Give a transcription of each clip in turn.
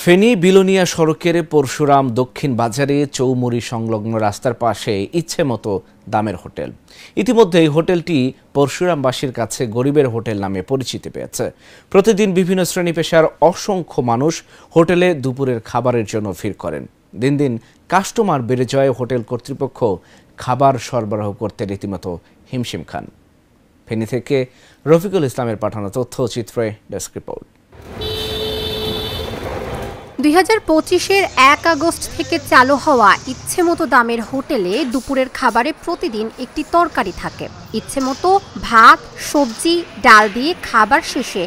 ফেনী বিলোনিয়া সড়কের পরশুরাম দক্ষিণ বাজারে চৌমুরি সংলগ্ন রাস্তার পাশে ইচ্ছেমতো দামের হোটেল। ইতিমধ্যে এই হোটেলটি পরশুরামবাসীর কাছে গরিবের হোটেল নামে পরিচিতি পেয়েছে। প্রতিদিন বিভিন্ন শ্রেণী পেশার অসংখ্য মানুষ হোটেলে দুপুরের খাবারের জন্য ভিড় করেন। দিন দিন কাস্টমার বেড়ে যাওয়ায় হোটেল কর্তৃপক্ষ খাবার সরবরাহ করতে রীতিমতো হিমশিম খান। ফেনী থেকে রফিকুল ইসলামের পাঠানো তথ্যচিত্রে ডেস্ক রিপোর্ট। 2025-এর 1 আগস্ট থেকে চালু হওয়া ইচ্ছেমতো দামের হোটেলে দুপুরের খাবারে প্রতিদিন একটি তরকারি থাকে। ইচ্ছেমতো ভাত, সবজি, ডাল দিয়ে খাবার শেষে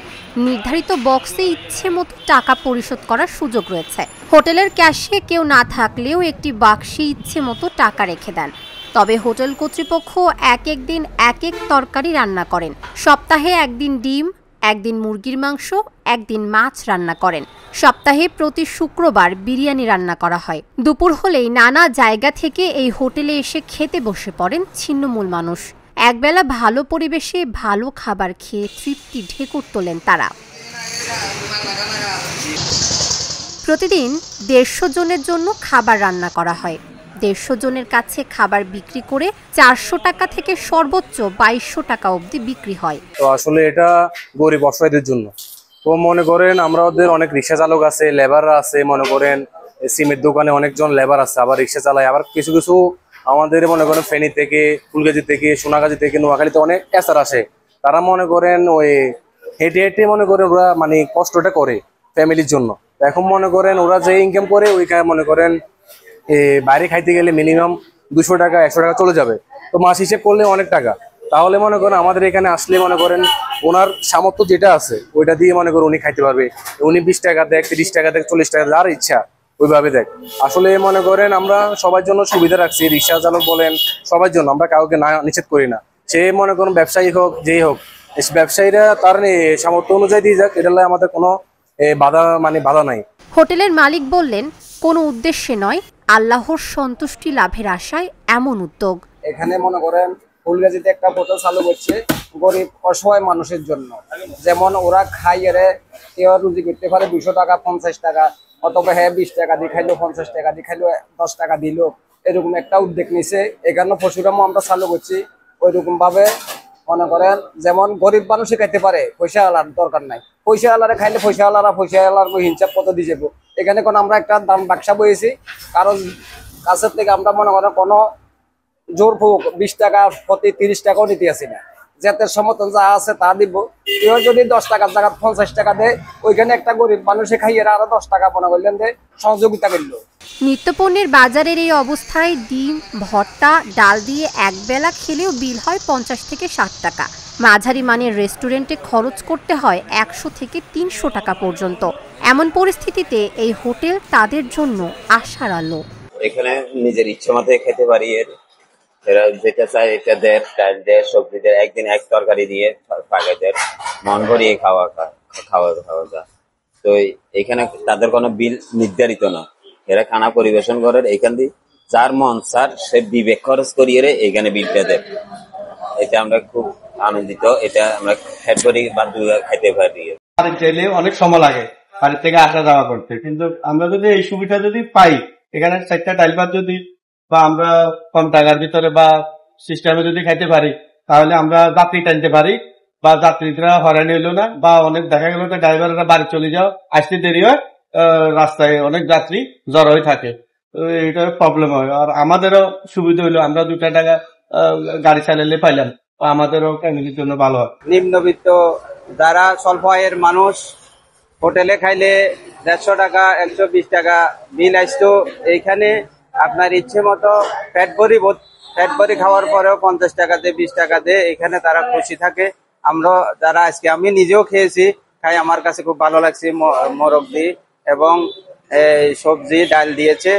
নির্ধারিত বক্সে ইচ্ছেমতো টাকা পরিশোধ করার সুযোগ রয়েছে। হোটেলের ক্যাশে কেউ না থাকলেও একটি বাক্সে ইচ্ছেমতো টাকা রেখে দেন। তবে হোটেল কর্তৃপক্ষ এক দিন এক তরকারি রান্না করেন। সপ্তাহে একদিন ডিম, একদিন মুরগির মাংস, একদিন মাছ রান্না করেন। সপ্তাহে প্রতি শুক্রবার বিরিয়ানি রান্না করা হয়। দুপুর হলেই নানা জায়গা থেকে এই হোটেলে এসে খেতে বসে পড়েন ছিন্নমূল মানুষ। একবেলা ভালো পরিবেশে ভালো খাবার খেয়ে তৃপ্তি ঢেকুর তোলেন তারা। প্রতিদিন 150 জনের জন্য খাবার রান্না করা হয়। 150 জনের কাছে খাবার বিক্রি করে 400 টাকা থেকে সর্বোচ্চ 2200 টাকা অবধি বিক্রি হয়। তো আসলে এটা গরিব অসহায়দের জন্য। তো মনে করেন আমরা ওদের অনেক রিক্সা চালক আছে, লেবাররা আছে, মনে করেন সিমের দোকানে অনেকজন লেবার আছে, আবার রিক্সা চালায়। আবার কিছু কিছু আমাদের মনে করেন ফেনী থেকে, ফুলগাজী থেকে, সোনাগাজী থেকে, নোয়াখালীতে অনেক এসার আসে। তারা মনে করেন ওই হেঁটে হেঁটে মনে করেন ওরা মানে কষ্টটা করে ফ্যামিলির জন্য। এখন মনে করেন ওরা যে ইনকাম করে ওইখানে মনে করেন বাইরে খাইতে গেলে মিনিমাম 200 টাকা 100 টাকা চলে যাবে। তো মাস হিসেব করলে অনেক টাকা। তাহলে মনে করেন আমাদের এখানে আসলে মনে করেন ওনার সামর্থ্য যেটা আছে ওইটা দিয়ে মনে করেন উনি খাইতে পারবে। উনি 20 টাকা দেখ, 30 টাকা দেখ, 40 টাকা যার ইচ্ছা ওইভাবে দেখ। আসলে মনে করেন আমরা সবার জন্য সুবিধা রাখছি, রিক্সা চালক বলেন সবার জন্য, আমরা কাউকে না নিষেধ করি না। সে মনে করেন ব্যবসায়ী হোক, যেই হোক, ব্যবসায়ীরা তার সামর্থ্য অনুযায়ী দিয়ে যাক, এটা আমাদের কোনো বাধা নাই। হোটেলের মালিক বললেন, কোনো উদ্দেশ্যে নয়, আল্লাহর সন্তুষ্টি লাভের আশায় এমন উদ্যোগ। এখানে মনে করেন ফুলগাজীতে একটা হোটেল চালু করছে গরিব অসহায় মানুষের জন্য। যেমন ওরা খাইয়ে কেউ রুজি করতে পারে 200 টাকা 50 টাকা, অথবা হ্যাঁ 20 টাকা দিয়ে খাইলো, 50 টাকা দিয়ে খাইলো, 10 টাকা দিল, এরকম একটা উদ্যোগ নিছে। এখানে পশুরামও আমরা চালু করছি ওইরকম ভাবে। মনে করেন যেমন গরিব মানুষই খাইতে পারে, পয়সা আলার দরকার নাই। পয়সা আলারে খাইলে পয়সা আলার হিসাব কত দিয়ে যাবো। এখানে কোনো আমরা একটা দাম বাক্সা বইয়েছি, কারণ কাছের থেকে আমরা মনে করেন কোনো জোর হোক 20 টাকা প্রতি 30 টাকাও নিতে আসি না। যাতে সমর্থন যা আছে তা দিব। কেউ যদি 10 টাকার জায়গা 50 টাকা দেয়, ওইখানে একটা গরিব মানুষে খাইয়ে আরো 10 টাকা মনে করলেন যে সহযোগিতা করলো। নিত্যপণ্যের বাজারের এই অবস্থায় ডিম, ভর্তা, ডাল দিয়ে একবেলা খেলেও বিল হয় 50 থেকে 60 টাকা। মাঝারি মানের রেস্টুরেন্টে খরচ করতে হয় 100 থেকে 300 টাকা পর্যন্ত। এমন পরিস্থিতিতে এই হোটেল তাদের জন্য আশার আলো। এখানে নিজের ইচ্ছে মতো খেতে পারি, এরা যেটা চায় এটা দেয়, ডাল দেয়, সবজি দেয়, একদিন এক তরকারি দিয়ে পাকে দেয়, মন ভরিয়ে খাওয়া যায়। তো এখানে তাদের কোনো বিল নির্ধারিত না, এরা খানা পরিবেশন করে। এখান দিয়ে যার মন চার সে বিবেক খরচ করিয়ে এখানে বিলটা দেয়। এটা আমরা খুব আনন্দিত। এটা আমরা হেড করি বা খাইতে পারি। চাইলে অনেক সময় লাগে বাড়ি থেকে আসা যাওয়া করতে, কিন্তু আমরা যদি এই সুবিধা যদি পাই, এখানে 4টা ডাল ভাত যদি বা আমরা কম টাকার ভিতরে বা সিস্টেমে যদি খাইতে পারি, তাহলে আমরা যাত্রী টানতে পারি বা যাত্রীরা হয়রানি হইলো না। বা অনেক দেখা গেল যে ড্রাইভাররা বাড়ি চলে যাও, আসতে দেরি হয়, রাস্তায় অনেক যাত্রী জড়ো হয়ে থাকে, এটা প্রবলেম হয়। আর আমাদেরও সুবিধা হইলো, আমরা 2 টাকা গাড়ি চালালে পাইলাম, আমাদেরও ফ্যামিলির জন্য ভালো হয়। নিম্নবিত্ত যারা স্বল্প আয়ের মানুষ হোটেলে খাইলে 150 টাকা 120 টাকা বিল আসতো। এইখানে আপনার ইচ্ছে মতো পেট ভরি খাওয়ার পরেও 50 টাকা দিয়ে 20 টাকা দিয়ে এখানে তারা খুশি থাকে। আমরা যারা আজকে আমি নিজেও খেয়েছি, খাই আমার কাছে খুব ভালো লাগছে। মোরগ দিয়ে এবং সবজি ডাল দিয়েছে,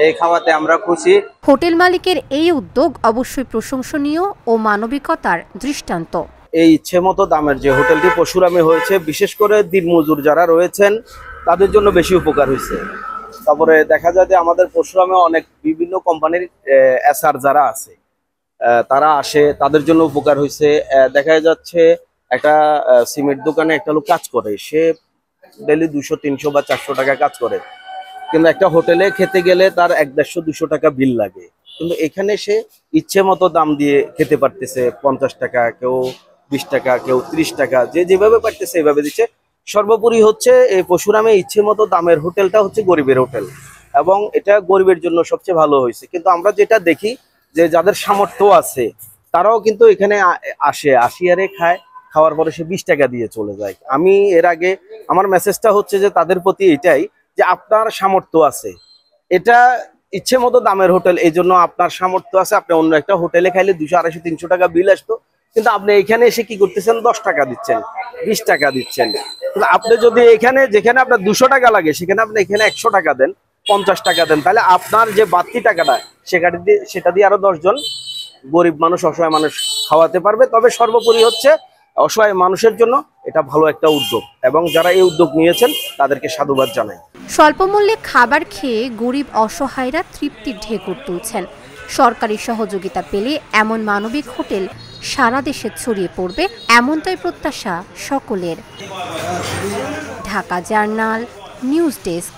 এই খাওয়াতে আমরা খুশি। হোটেল মালিকের এই উদ্যোগ অবশ্যই প্রশংসনীয় ও মানবিকতার দৃষ্টান্ত। এই ইচ্ছে মতো দামের যে হোটেলটি পরশুরামে হয়েছে, বিশেষ করে দিনমজুর যারা রয়েছেন তাদের জন্য বেশি উপকার হয়েছে। তারপরে দেখা যায় যে আমাদের পরশুরামে অনেক বিভিন্ন কোম্পানির এসআর যারা আছে তারা আসে, তাদের জন্য উপকার হয়েছে। দেখা যাচ্ছে একটা সিমেন্ট দোকানে একটা লোক কাজ করে, সে ডেলি 200-300 বা 400 টাকা কাজ করে, কিন্তু একটা হোটেলে খেতে গেলে তার 150-200 টাকা বিল লাগে। কিন্তু এখানে সে ইচ্ছে মতো দাম দিয়ে খেতে পারতেছে, 50 টাকা, কেউ 20 টাকা, কেউ 30 টাকা, যে যেভাবে পারতেছে এভাবে দিচ্ছে। সর্বোপরি হচ্ছে এই পরশুরামে ইচ্ছে মতো দামের হোটেলটা হচ্ছে গরিবের হোটেল, এবং এটা গরিবের জন্য সবচেয়ে ভালো হয়েছে। কিন্তু আমরা যেটা দেখি যে যাদের সামর্থ্য আছে তারাও কিন্তু এখানে আসে, আসিয়ারে খায়, খাওয়ার পরে সে 20 টাকা দিয়ে চলে যায়। আমি এর আগে আমার মেসেজটা হচ্ছে যে তাদের প্রতি এটাই যে আপনার সামর্থ্য আছে, এটা ইচ্ছে মতো দামের হোটেল, এই জন্য আপনার সামর্থ্য আছে, আপনি অন্য একটা হোটেলে খাইলে 200-250-300 টাকা বিল আসতো, কিন্তু আপনি এখানে এসে কি করতেছেন, 10 টাকা দিচ্ছেন, 20 টাকা দিচ্ছেন। কিন্তু আপনি যদি এখানে যেখানে আপনার 200 টাকা লাগে সেখানে আপনি এখানে 100 টাকা দেন, 50 টাকা দেন, তাহলে আপনার যে বাড়তি টাকাটা সেটা দিয়ে আরো 10 জন গরিব মানুষ, অসহায় মানুষ খাওয়াতে পারবে। তবে সর্বোপরি হচ্ছে অসহায় মানুষের জন্য এটা ভালো একটা উদ্যোগ, এবং যারা এই উদ্যোগ নিয়েছেন তাদেরকে সাধুবাদ জানাই। স্বল্প মূল্যে খাবার খেয়ে গরিব অসহায়রা তৃপ্তির ঢেকুর তুলছেন। সরকারি সহযোগিতা পেলে এমন মানবিক হোটেল সারা দেশে ছড়িয়ে পড়বে, এমনটাই প্রত্যাশা সকলের। Dhaka journal, news desk.